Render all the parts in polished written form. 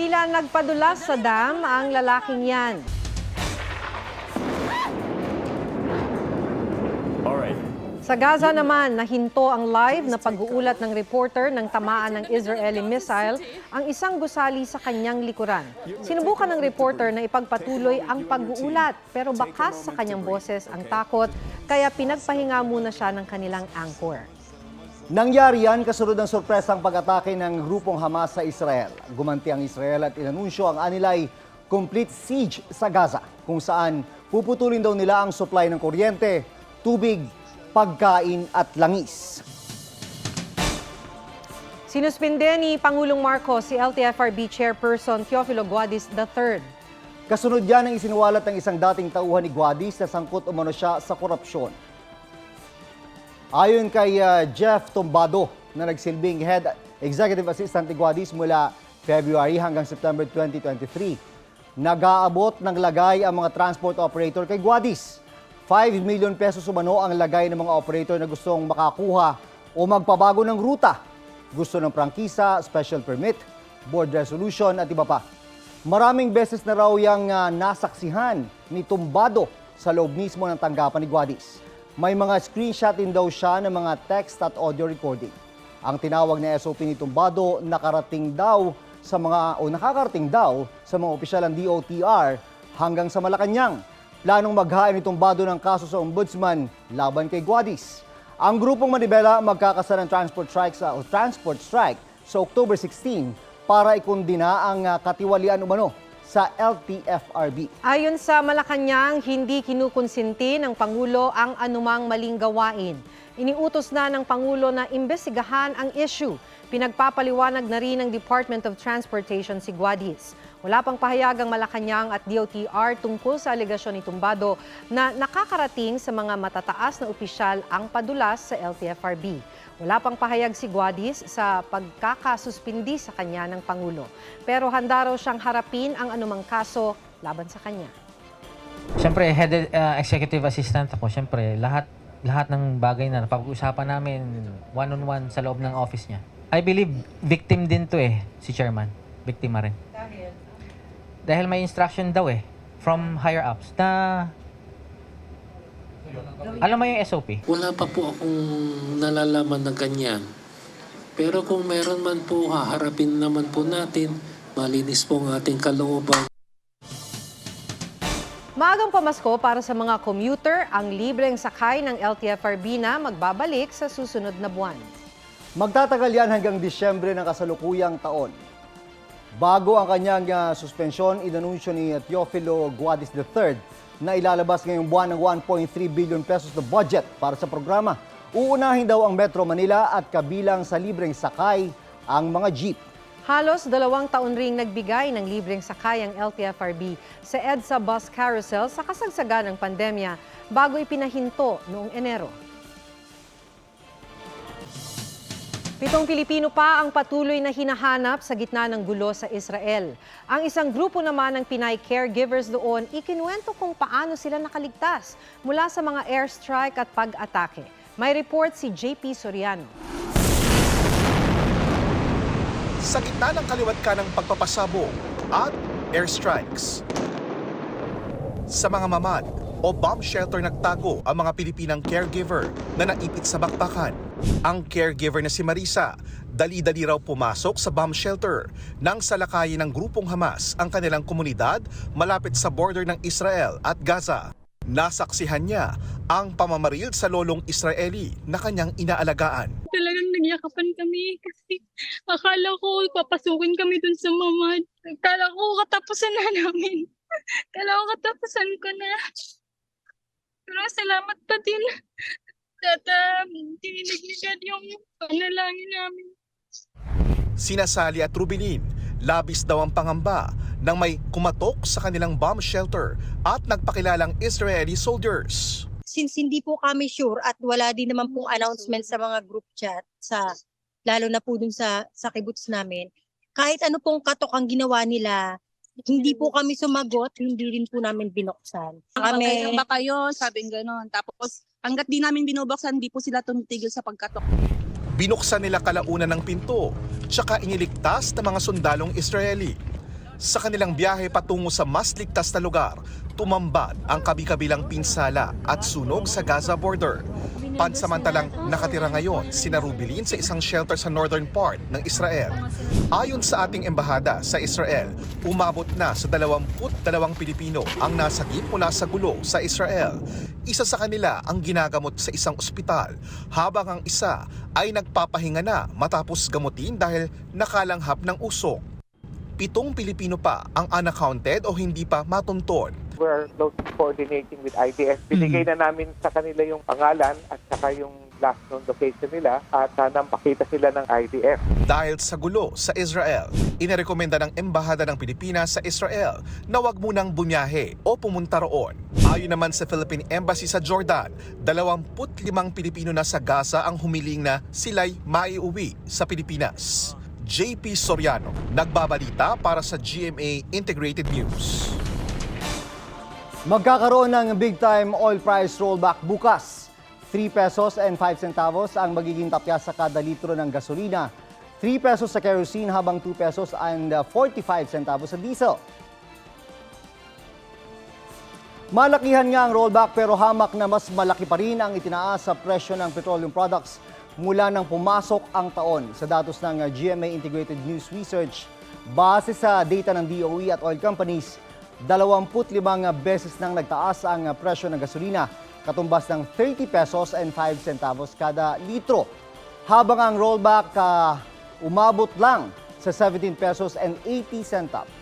Tila nagpadulas sa dam ang lalaking yan. Sa Gaza naman, nahinto ang live na pag-uulat ng reporter ng tamaan ng Israeli missile ang isang gusali sa kanyang likuran. Sinubukan ng reporter na ipagpatuloy ang pag-uulat pero bakas sa kanyang boses ang takot kaya pinagpahinga muna siya ng kanilang anchor. Nangyari yan kasunod ng sorpresang pag-atake ng grupong Hamas sa Israel. Gumanti ang Israel at inanunsyo ang anilay complete siege sa Gaza kung saan puputulin daw nila ang supply ng kuryente, tubig, pagkain at langis. Sinuspinde ni Pangulong Marcos si LTFRB Chairperson Teofilo Guadis III. Kasunod yan ang isinuwalat ng isang dating tauhan ni Guadis na sangkot umano siya sa korupsyon. Ayon kay Jeff Tumbado na nagsilbing Head Executive Assistant ni Guadis mula February hanggang September 2023, nag-aabot ng lagay ang mga transport operator kay Guadis. 5 million pesos umano ang lagay ng mga operator na gustong makakuha o magpabago ng ruta. Gusto ng prangkisa, special permit, board resolution at iba pa. Maraming beses na raw yung nasaksihan ni Tumbado sa loob mismo ng tanggapan ni Guadis. May mga screenshot din daw siya ng mga text at audio recording. Ang tinawag na SOP ni Tumbado nakakarating daw sa mga opisyal ng DOTR hanggang sa Malacanang. Planong maghain ni Tumbado ng kaso sa ombudsman laban kay Guadis. Ang grupong manibela magkakasa ng transport strike sa October 16 para ikundina ang katiwalian umano sa LTFRB. Ayon sa Malacanang, hindi kinukonsinti ng Pangulo ang anumang maling gawain. Iniutos na ng Pangulo na imbestigahan ang issue. Pinagpapaliwanag na rin ng Department of Transportation si Guadis. Wala pang pahayag ang Malacanang at DOTR tungkol sa alegasyon ni Tumbado na nakakarating sa mga matataas na opisyal ang padulas sa LTFRB. Wala pang pahayag si Guadis sa pagkakasuspindi sa kanya ng Pangulo. Pero handa raw siyang harapin ang anumang kaso laban sa kanya. Siyempre, head executive assistant ako. Siyempre, lahat ng bagay na napag-uusapan namin one-on-one sa loob ng office niya. I believe victim din to si chairman. Biktima rin. Dahil may instruction daw from higher ups na alam mo yung SOP? Wala pa po akong nalalaman ng ganyan. Pero kung meron man po, haharapin naman po natin. Malinis po ang ating kalooban. Maagang pamasko para sa mga commuter ang libreng sakay ng LTFRB na magbabalik sa susunod na buwan. Magtatagal yan hanggang Disyembre ng kasalukuyang taon. Bago ang kanyang suspensyon, inanunsyo ni Teofilo Guadis III na ilalabas ngayong buwan ng 1.3 billion pesos na budget para sa programa. Uunahin daw ang Metro Manila at kabilang sa libreng sakay ang mga jeep. Halos 2 taon ring nagbigay ng libreng sakay ang LTFRB sa EDSA Bus Carousel sa kasagsagan ng pandemya bago ipinahinto noong Enero. 7 Pilipino pa ang patuloy na hinahanap sa gitna ng gulo sa Israel. Ang isang grupo naman ng Pinay caregivers doon ikinuwento kung paano sila nakaligtas mula sa mga airstrike at pag-atake. May report si JP Soriano. Sa gitna ng kaliwat ka ng pagpapasabog at airstrikes. Sa mga mamad o bomb shelter nagtago ang mga Pilipinang caregiver na naipit sa bakbakan. Ang caregiver na si Marisa, dali-dali raw pumasok sa bomb shelter nang salakayin ng grupong Hamas ang kanilang komunidad malapit sa border ng Israel at Gaza. Nasaksihan niya ang pamamaril sa lolong Israeli na kanyang inaalagaan. Talagang nagyakapan kami kasi akala ko papasukin kami dun sa mamad. Akala ko katapusan na namin. Akala ko katapusan ko na. Pero salamat pa din. At dininig ni God yung panalangin namin. Sinasali at Rubilin, labis daw ang pangamba nang may kumatok sa kanilang bomb shelter at nagpakilalang Israeli soldiers. Since hindi po kami sure at wala din naman pong announcement sa mga group chat, lalo na po dun sa kibbutz namin, kahit ano pong katok ang ginawa nila, hindi po kami sumagot, hindi rin po namin binuksan. Kami ba kayo, sabing gano'n. Tapos hanggat di namin binubuksan, di po sila tumitigil sa pagkatok. Binuksan nila kalaunan ng pinto, tsaka iniligtas ng mga sundalong Israeli. Sa kanilang biyahe patungo sa mas ligtas na lugar, tumambad ang kabi-kabilang pinsala at sunog sa Gaza border. Pansamantalang nakatira ngayon si Rubilin sa isang shelter sa northern part ng Israel. Ayon sa ating embahada sa Israel, umabot na sa 22 Pilipino ang nasagip mula sa gulo sa Israel. Isa sa kanila ang ginagamot sa isang ospital, habang ang isa ay nagpapahinga na matapos gamutin dahil nakalanghap ng usok. 7 Pilipino pa ang unaccounted o hindi pa matuntun. We're closely coordinating with IDF. Binigay na namin sa kanila yung pangalan at saka yung last known location nila at sana makita sila ng IDF. Dahil sa gulo sa Israel, inirekomenda ng Embahada ng Pilipinas sa Israel na wag munang bumiyahe o pumunta roon. Ayon naman sa Philippine Embassy sa Jordan, 25 Pilipino na sa Gaza ang humiling na sila'y maiuwi sa Pilipinas. JP Soriano, nagbabalita para sa GMA Integrated News. Magkakaroon ng big-time oil price rollback bukas. 3 pesos and 5 centavos ang magiging tapya sa kada litro ng gasolina. 3 pesos sa kerosene habang 2 pesos and 45 centavos sa diesel. Malakihan nga ang rollback pero hamak na mas malaki pa rin ang itinaas sa presyo ng petroleum products mula nang pumasok ang taon. Sa datos ng GMA Integrated News Research, base sa data ng DOE at oil companies, 25 beses nang nagtaas ang presyo ng gasolina, katumbas ng 30 pesos and 5 centavos kada litro. Habang ang rollback umabot lang sa 17 pesos and 80 centavos.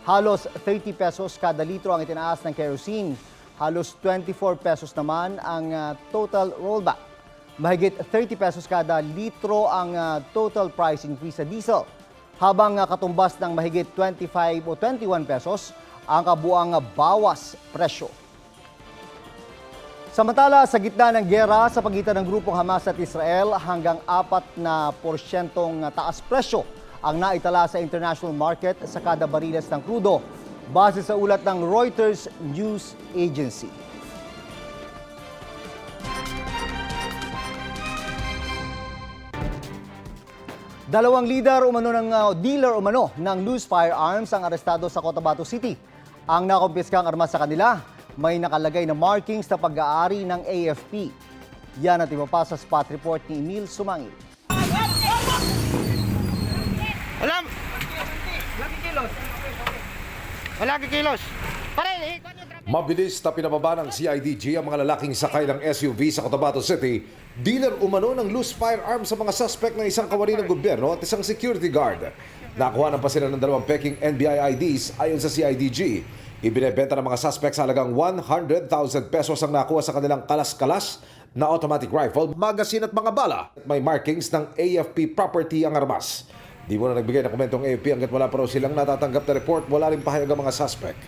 Halos 30 pesos kada litro ang itinaas ng kerosene. Halos 24 pesos naman ang total rollback. Mahigit 30 pesos kada litro ang total price increase sa diesel. Habang katumbas ng mahigit 25 o 21 pesos ang kabuang bawas presyo. Samantala, sa gitna ng giyera sa pagitan ng grupong Hamas at Israel, hanggang 4% taas presyo ang naitala sa international market sa kada bariles ng krudo, base sa ulat ng Reuters News Agency. Dalawang dealer umano ng loose firearms ang arestado sa Cotabato City. Ang nakumpiskang armas sa kanila, may nakalagay na markings na pag-aari ng AFP. Yan ang ipapasa sa spot report ni Emil Sumangil. Wala kilos. Mabilis na pinababa ng CIDG ang mga lalaking sakay ng SUV sa Cotabato City. Dealer umano ng loose firearms sa mga suspect ng isang kawani ng gobyerno at isang security guard. Nakuha pa sila ng 2 peking NBI IDs ayon sa CIDG. Ibinebenta ng mga suspect sa halagang 100,000 pesos ang nakuha sa kanilang kalas-kalas na automatic rifle, magazine at mga bala. May markings ng AFP property ang armas. Di mo na nagbigay ng komentong AFP hanggat wala pa raw silang natatanggap na report, wala rin pahayag ang mga suspect.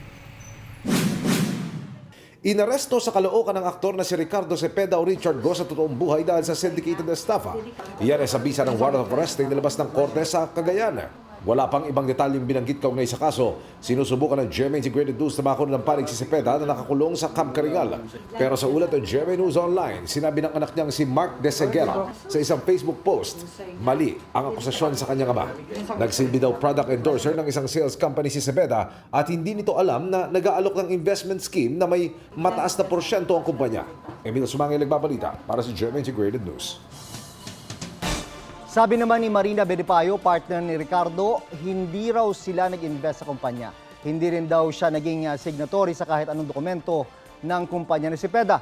Inaresto sa Caloocan ng aktor na si Ricardo Cepeda o Richard Go sa totoong buhay dahil sa syndicated estafa. Iyan ay sa bisa ng warrant of arrest na nilabas ng korte sa Cagayan. Wala pang ibang detalyeng binanggit kaugnay sa kaso. Sinusubukan ng GMA Integrated News na makuha ng panig si Cepeda na nakakulong sa Camp Caringal. Pero sa ulat ng GMA News Online, sinabi ng anak niyang si Mark De Seguera sa isang Facebook post, mali ang akusasyon sa kanyang ama. Nagsilbi daw product endorser ng isang sales company si Cepeda at hindi nito alam na nag-aalok ng investment scheme na may mataas na porsyento ang kumpanya. Emil Sumangil nagbabalita para sa GMA Integrated News. Sabi naman ni Marina Bedipayo, partner ni Ricardo, hindi raw sila nag-invest sa kumpanya. Hindi rin daw siya naging signatory sa kahit anong dokumento ng kumpanya ni Cepeda.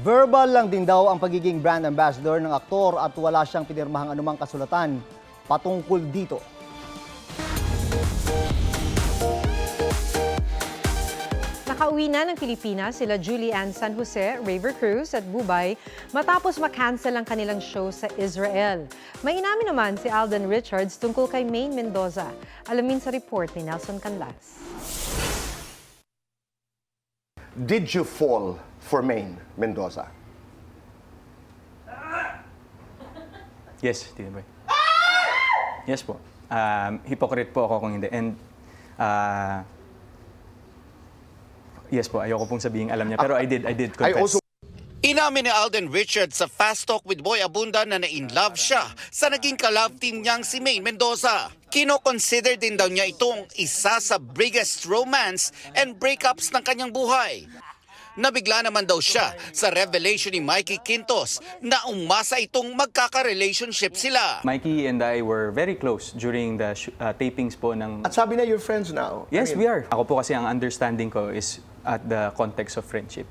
Verbal lang din daw ang pagiging brand ambassador ng aktor at wala siyang pinirmahang anumang kasulatan patungkol dito. Nakauwi na ng Pilipinas sila Julianne San Jose, Raver Cruz at Bubay matapos makancel ang kanilang show sa Israel. May inamin naman si Alden Richards tungkol kay Maine Mendoza. Alamin sa report ni Nelson Canlas. Did you fall for Maine Mendoza? Yes, Tito Boy. Yes po. Hypocrite po ako kung hindi. And yes po, ayoko pong sabihin alam niya. Pero I did confess. Inamin ni Alden Richards sa Fast Talk with Boy Abunda na na-in-love siya sa naging ka-love team niyang si Maine Mendoza. Kino-consider din daw niya itong isa sa biggest romance and breakups ng kanyang buhay. Nabigla naman daw siya sa revelation ni Mikey Quintos na umasa itong magkaka-relationship sila. Mikey and I were very close during the tapings po ng... At sabi na you're friends now. Yes, we are. Ako po kasi ang understanding ko is at the context of friendship.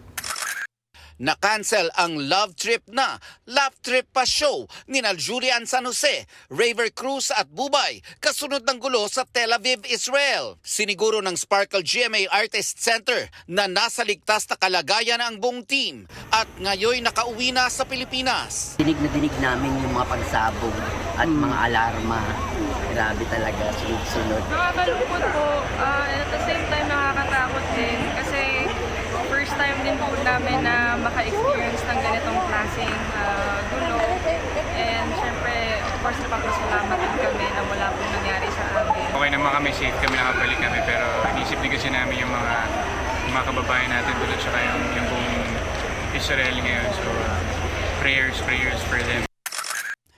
Na-cancel ang Love Trip na Love Trip pa show ni Julian San Jose, Raver Cruz at Bubay kasunod ng gulo sa Tel Aviv, Israel. Siniguro ng Sparkle GMA Artist Center na nasa ligtas na kalagayan ang buong team at ngayon nakauwi na sa Pilipinas. Dinig na dinig namin yung mga pagsabog at mga alarma. Grabe talaga, sunod-sunod. Nakakalungkot po. At the same time, nakakatakot din. Kasi first time din po namin na maka-experience ng ganitong klaseng gulo. And syempre, of course, napapasalamat din kami na wala pong nangyari sa amin. Okay naman kami, safe kami, nakabalik kami. Pero inisip din kasi namin yung mga kababayan natin doon at saka yung buong Israel ngayon. So, prayers for them.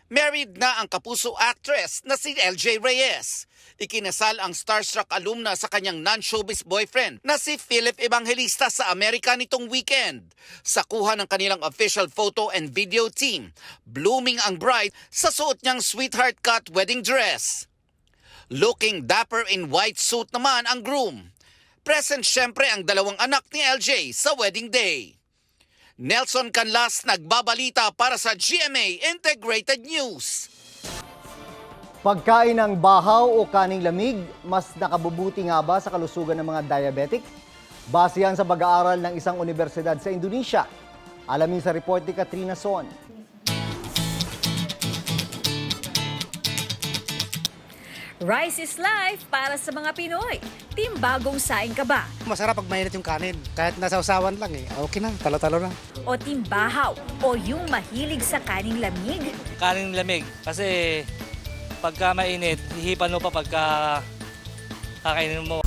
Married na ang kapuso actress na si LJ Reyes. Ikinasal ang starstruck alumna sa kanyang non-showbiz boyfriend na si Philip Evangelista sa Amerika nitong weekend. Sa kuha ng kanilang official photo and video team, blooming ang bride sa suot niyang sweetheart cut wedding dress. Looking dapper in white suit naman ang groom. Present syempre ang dalawang anak ni LJ sa wedding day. Nelson Canlas nagbabalita para sa GMA Integrated News. Pagkain ng bahaw o kaning lamig, mas nakabubuti nga ba sa kalusugan ng mga diabetic? Base yan sa pag-aaral ng isang universidad sa Indonesia. Alamin sa report ni Katrina Son. Rice is life para sa mga Pinoy. Team Bagong Saing ka ba? Masarap pag mainit yung kanin. Kahit nasawsawan lang okay na, talo-talo na. O Team Bahaw? O yung mahilig sa kaning lamig? Kaning lamig. Kasi pagka mainit, hihipan mo pa pagka kakainin mo.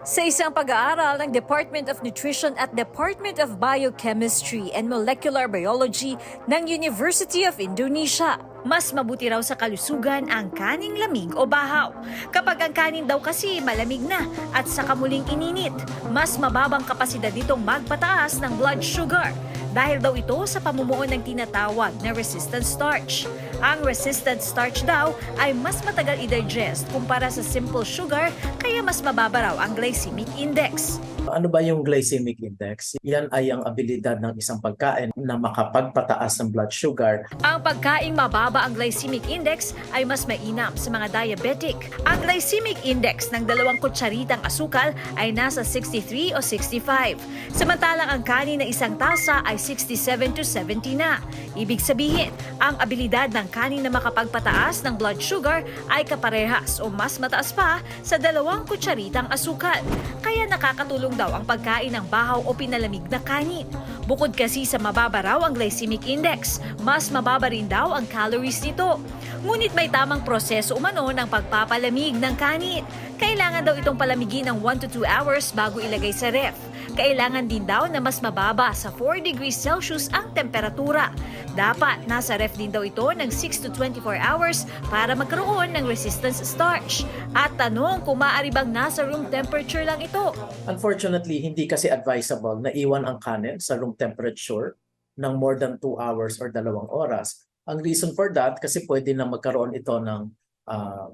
Sa isang pag-aaral ng Department of Nutrition at Department of Biochemistry and Molecular Biology ng University of Indonesia, mas mabuti raw sa kalusugan ang kaning lamig o bahaw. Kapag ang kanin daw kasi malamig na at saka muling ininit, mas mababang kapasidad nitong magpataas ng blood sugar. Dahil daw ito sa pamumuo ng tinatawag na resistant starch. Ang resistant starch daw ay mas matagal i-digest kumpara sa simple sugar, kaya mas mababa raw ang glycemic index. Ano ba yung glycemic index? Yan ay ang abilidad ng isang pagkain na makapagpataas ng blood sugar. Ang pagkaing mababa ang glycemic index ay mas mainam sa mga diabetic. Ang glycemic index ng 2 kutsaritang asukal ay nasa 63 o 65. Samantalang ang kanin na 1 tasa ay 67 to 70 na. Ibig sabihin, ang abilidad ng kanin na makapagpataas ng blood sugar ay kaparehas o mas mataas pa sa 2 kutsaritang asukal. Kaya nakakatulong daw ang pagkain ng bahaw o pinalamig na kanin. Bukod kasi sa mababa raw ang glycemic index, mas mababa rin daw ang calories nito. Ngunit may tamang proseso umano ng pagpapalamig ng kanin. Kailangan daw itong palamigin ng 1 to 2 hours bago ilagay sa ref. Kailangan din daw na mas mababa sa 4 degrees Celsius ang temperatura. Dapat nasa ref din daw ito ng 6 to 24 hours para magkaroon ng resistance starch. At tanong kung maaari bang nasa room temperature lang ito. Unfortunately, hindi kasi advisable na iwan ang kanin sa room temperature ng more than 2 hours or 2 oras. Ang reason for that, kasi pwede na magkaroon ito ng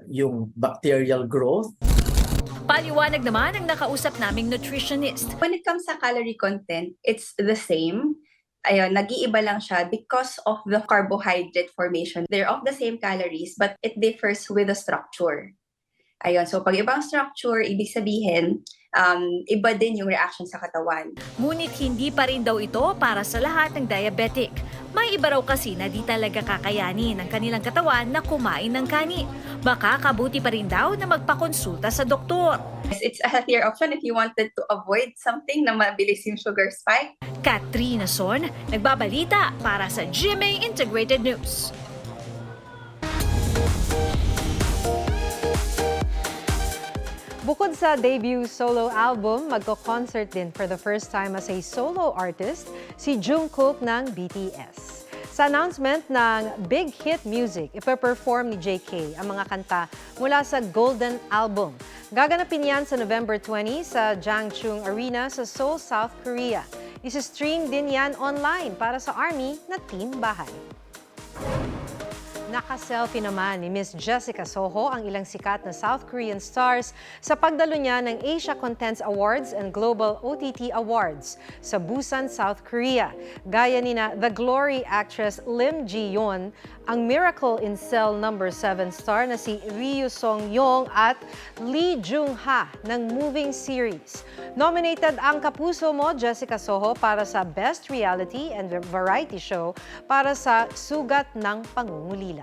yung bacterial growth. Paliwanag naman ang nakausap naming nutritionist. When it comes sa calorie content, it's the same. Ayun, nag-iiba lang siya because of the carbohydrate formation. They're of the same calories, but it differs with the structure. Ayun, so pag ibang structure, ibig sabihin, iba din yung reaction sa katawan. Ngunit hindi pa rin daw ito para sa lahat ng diabetic. May iba raw kasi na di talaga kakayanin ng kanilang katawan na kumain ng kanin. Makakabuti pa rin daw na magpakonsulta sa doktor. It's a healthier option if you wanted to avoid something na mabilis yung sugar spike. Katrina Son, nagbabalita para sa GMA Integrated News. Bukod sa debut solo album, magko-concert din for the first time as a solo artist si Jungkook ng BTS. Sa announcement ng Big Hit Music, ipe-perform ni JK ang mga kanta mula sa Golden Album. Gaganapin yan sa November 20 sa Jangchung Arena sa Seoul, South Korea. Isi-stream din yan online para sa ARMY na Team Bahay. Naka-selfie naman ni Miss Jessica Soho ang ilang sikat na South Korean stars sa pagdalo niya ng Asia Contents Awards and Global OTT Awards sa Busan, South Korea. Gaya nina The Glory actress Lim Ji-yeon, ang Miracle in Cell No. 7 star na si Ryu Song-yong at Lee Jung-ha ng Moving Series. Nominated ang Kapuso Mo, Jessica Soho, para sa Best Reality and Variety Show para sa Sugat ng Pangungulila.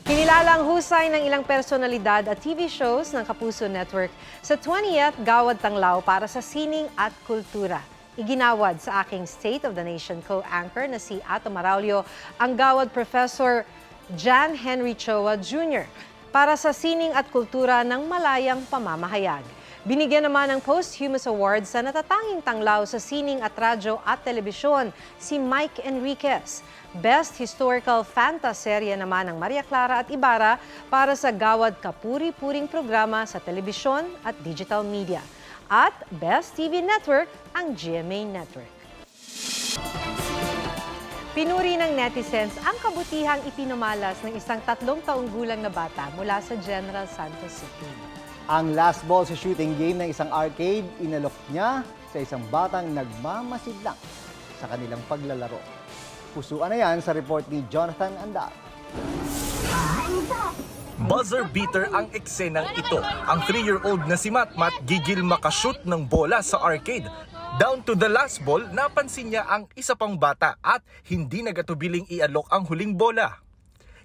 Kinilala ang husay ng ilang personalidad at TV shows ng Kapuso Network sa 20th Gawad Tanglaw para sa sining at kultura. Iginawad sa aking State of the Nation co-anchor na si Ato Maraulio ang Gawad Professor Jan Henry Choa Jr. para sa sining at kultura ng malayang pamamahayag. Binigyan naman ng posthumous award sa natatanging tanglaw sa sining at radyo at telebisyon si Mike Enriquez. Best Historical Fantaserye naman ng Maria Clara at Ibarra para sa Gawad Kapuri-puring programa sa telebisyon at digital media. At Best TV Network ang GMA Network. Pinuri ng netizens ang kabutihang ipinamalas ng isang 3 taong gulang na bata mula sa General Santos City. Ang last ball sa shooting game ng isang arcade, inalok niya sa isang batang nagmamasid lang sa kanilang paglalaro. Pusuan na yan sa report ni Jonathan Andal. Buzzer beater ang eksenang ito. Ang 3-year-old na si Matmat gigil makashoot ng bola sa arcade. Down to the last ball, napansin niya ang isa pang bata at hindi nagatubiling ialok ang huling bola.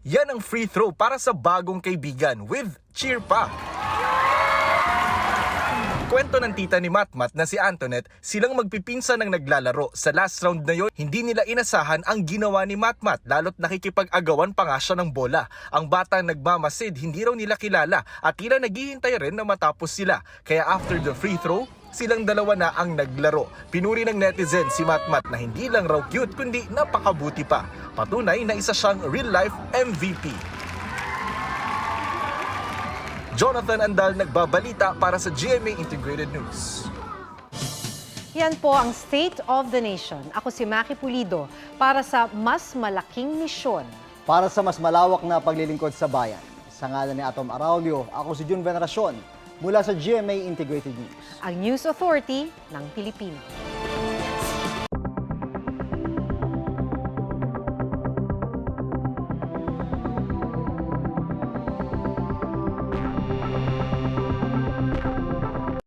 Yan ang free throw para sa bagong kaibigan with cheer pa. Kwento ng tita ni Matmat na si Antoinette, silang magpipinsan ng naglalaro. Sa last round na yon, hindi nila inasahan ang ginawa ni Matmat, lalo't nakikipag-agawan pa nga siya ng bola. Ang batang nagmamasid, hindi raw nila kilala at tila naghihintay rin na matapos sila. Kaya after the free throw, silang dalawa na ang naglaro. Pinuri ng netizen si Matmat na hindi lang raw cute kundi napakabuti pa. Patunay na isa siyang real-life MVP. Jonathan Andal nagbabalita para sa GMA Integrated News. Yan po ang State of the Nation. Ako si Maki Pulido para sa mas malaking misyon. Para sa mas malawak na paglilingkod sa bayan. Sa ngalan ni Atom Araulio, ako si Jun Veneracion mula sa GMA Integrated News. Ang News Authority ng Pilipino.